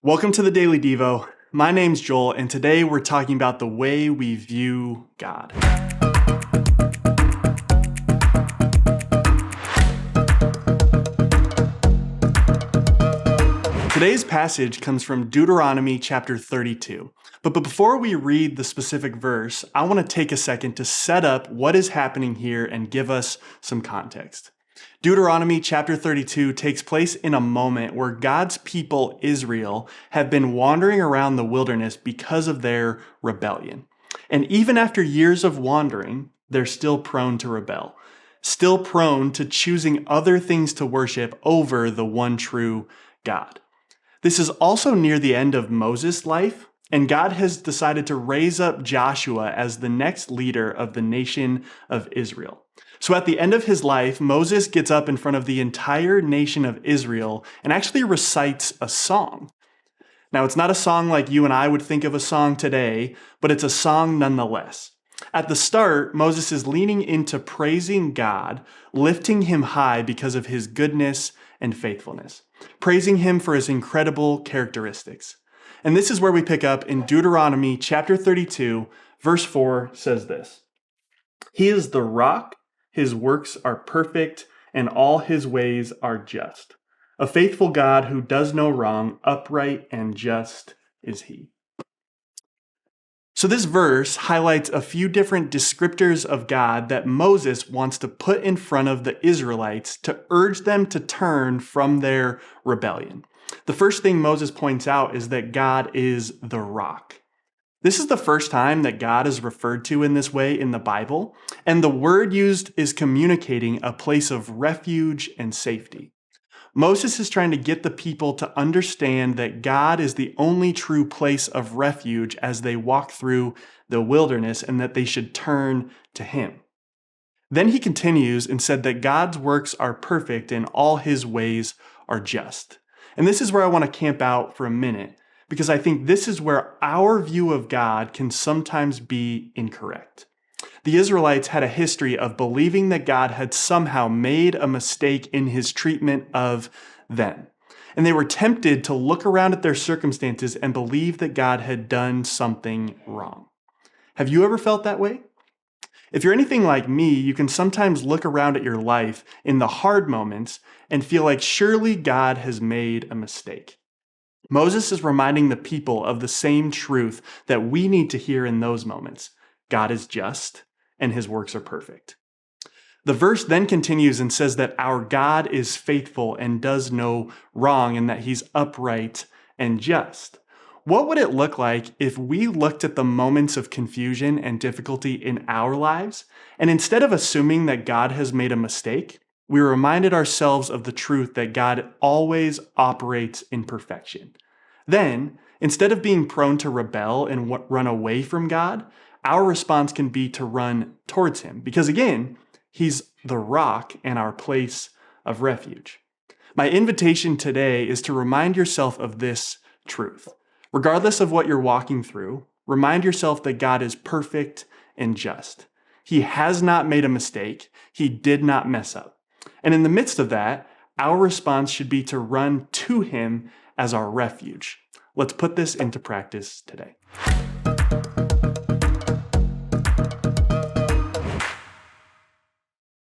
Welcome to the Daily Devo. My name's Joel, and today we're talking about the way we view God. Today's passage comes from Deuteronomy chapter 32. But before we read the specific verse, I want to take a second to set up what is happening here and give us some context. Deuteronomy chapter 32 takes place in a moment where God's people, Israel, have been wandering around the wilderness because of their rebellion. And even after years of wandering, they're still prone to rebel, still prone to choosing other things to worship over the one true God. This is also near the end of Moses' life, and God has decided to raise up Joshua as the next leader of the nation of Israel. So at the end of his life, Moses gets up in front of the entire nation of Israel and actually recites a song. Now, it's not a song like you and I would think of a song today, but it's a song nonetheless. At the start, Moses is leaning into praising God, lifting him high because of his goodness and faithfulness, praising him for his incredible characteristics. And this is where we pick up in Deuteronomy chapter 32, verse 4 says this: "He is the rock, his works are perfect, and all his ways are just. A faithful God who does no wrong, upright and just is he." So this verse highlights a few different descriptors of God that Moses wants to put in front of the Israelites to urge them to turn from their rebellion. The first thing Moses points out is that God is the rock. This is the first time that God is referred to in this way in the Bible, and the word used is communicating a place of refuge and safety. Moses is trying to get the people to understand that God is the only true place of refuge as they walk through the wilderness and that they should turn to him. Then he continues and said that God's works are perfect and all his ways are just. And this is where I want to camp out for a minute, because I think this is where our view of God can sometimes be incorrect. The Israelites had a history of believing that God had somehow made a mistake in his treatment of them. And they were tempted to look around at their circumstances and believe that God had done something wrong. Have you ever felt that way? If you're anything like me, you can sometimes look around at your life in the hard moments and feel like surely God has made a mistake. Moses is reminding the people of the same truth that we need to hear in those moments. God is just, and his works are perfect. The verse then continues and says that our God is faithful and does no wrong, and that he's upright and just. What would it look like if we looked at the moments of confusion and difficulty in our lives, and instead of assuming that God has made a mistake, we reminded ourselves of the truth that God always operates in perfection? Then, instead of being prone to rebel and run away from God, our response can be to run towards him, because again, he's the rock and our place of refuge. My invitation today is to remind yourself of this truth. Regardless of what you're walking through, remind yourself that God is perfect and just. He has not made a mistake. He did not mess up. And in the midst of that, our response should be to run to him as our refuge. Let's put this into practice today.